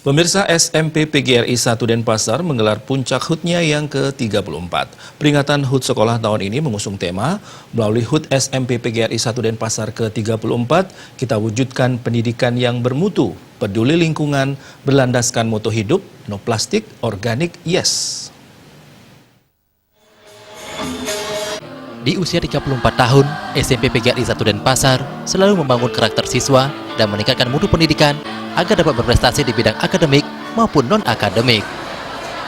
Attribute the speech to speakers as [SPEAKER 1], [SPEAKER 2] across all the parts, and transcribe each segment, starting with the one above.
[SPEAKER 1] Pemirsa, SMP PGRI 1 Denpasar menggelar puncak HUT-nya yang ke-34. Peringatan HUT sekolah tahun ini mengusung tema, melalui HUT SMP PGRI 1 Denpasar ke-34, kita wujudkan pendidikan yang bermutu, peduli lingkungan, berlandaskan moto hidup, no plastik, organik, yes.
[SPEAKER 2] Di usia 34 tahun, SMP PGRI 1 Denpasar selalu membangun karakter siswa dan meningkatkan mutu pendidikan agar dapat berprestasi di bidang akademik maupun non-akademik.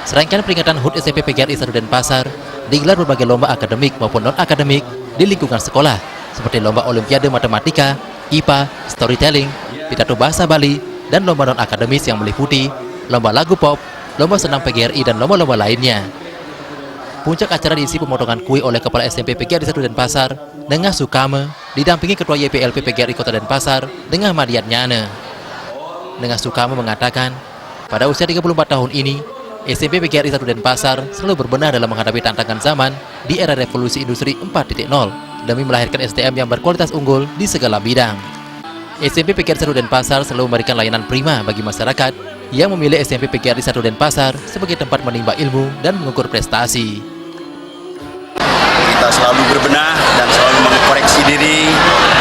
[SPEAKER 2] Serangkaian peringatan HUT SMP PGRI 1 Denpasar digelar berbagai lomba akademik maupun non-akademik di lingkungan sekolah, seperti lomba Olimpiade Matematika, IPA, Storytelling, Pidato Bahasa Bali, dan lomba non-akademis yang meliputi lomba lagu pop, lomba senam PGRI, dan lomba-lomba lainnya. Puncak acara diisi pemotongan kue oleh Kepala SMP PGRI 1 Denpasar, Nengah Sukame, didampingi Ketua YPLP PGRI Kota Denpasar, Nengah Madiat Nyane. Nengah Sukame mengatakan, pada usia 34 tahun ini, SMP PGRI 1 Denpasar selalu berbenah dalam menghadapi tantangan zaman di era revolusi industri 4.0 demi melahirkan SDM yang berkualitas unggul di segala bidang. SMP PGRI 1 Denpasar selalu memberikan layanan prima bagi masyarakat yang memilih SMP PGRI 1 Denpasar sebagai tempat menimba ilmu dan mengukur prestasi.
[SPEAKER 3] Kita selalu berbenah dan selalu mengkoreksi diri.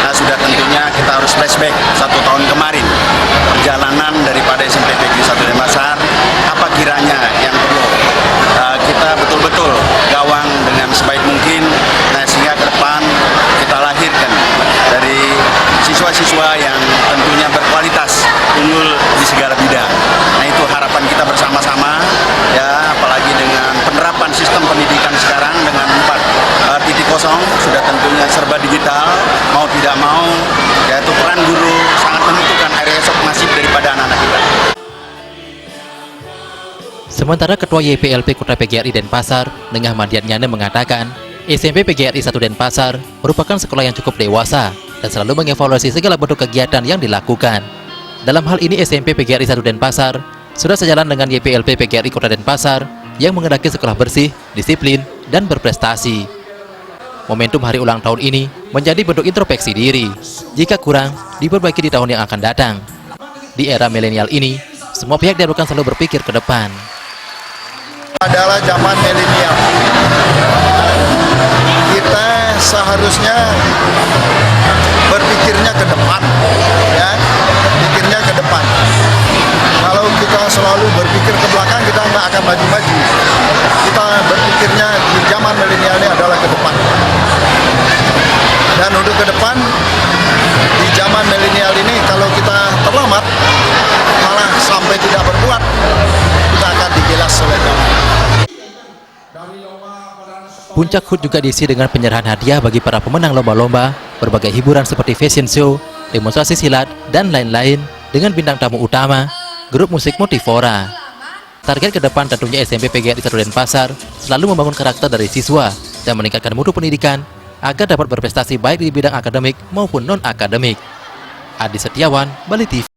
[SPEAKER 3] Nah, sudah tentunya kita harus flashback 1 tahun kemarin perjalanan daripada SMP PGRI 1 Denpasar. Apa kiranya yang perlu kita betul-betul gawang dengan sebaik mungkin, nah, sehingga ke depan kita lahirkan dari siswa-siswa yang tentunya berkualitas, unggul di segala bidang. Nah, itu harapan kita bersama-sama, ya, apalagi dengan penerapan sistem pendidikan sekarang dengan 4.0 sudah tentunya serba digital, mau tidak mau, yaitu peran guru sangat menentukan hari esok nasib daripada anak-anak kita.
[SPEAKER 2] Sementara Ketua YPLP Kota PGRI Denpasar, Nengah Madiat Nyane mengatakan, SMP PGRI 1 Denpasar merupakan sekolah yang cukup dewasa dan selalu mengevaluasi segala bentuk kegiatan yang dilakukan. Dalam hal ini SMP PGRI 1 Denpasar sudah sejalan dengan YPLP PGRI Kota Denpasar yang mengendaki sekolah bersih, disiplin, dan berprestasi. Momentum hari ulang tahun ini menjadi bentuk introspeksi diri. Jika kurang, diperbaiki di tahun yang akan datang. Di era milenial ini, semua pihak diharuskan selalu berpikir ke depan.
[SPEAKER 4] Adalah zaman milenial. Kita seharusnya berpikirnya ke depan, ya, pikirnya ke depan. Kalau kita selalu berpikir ke belakang, kita nggak akan maju-maju. Kita berpikirnya di zaman milenial ini adalah ke depan. Dan untuk ke depan, di zaman milenial ini, kalau kita terlambat, malah sampai tidak berbuat, kita akan digilas oleh zaman.
[SPEAKER 2] Puncak HUT juga diisi dengan penyerahan hadiah bagi para pemenang lomba-lomba, berbagai hiburan seperti fashion show, demonstrasi silat, dan lain-lain, dengan bintang tamu utama, grup musik Motivora. Target ke depan tentunya SMP PGRI 1 Denpasar selalu membangun karakter dari siswa dan meningkatkan mutu pendidikan agar dapat berprestasi baik di bidang akademik maupun non-akademik. Adi Setiawan, Bali TV.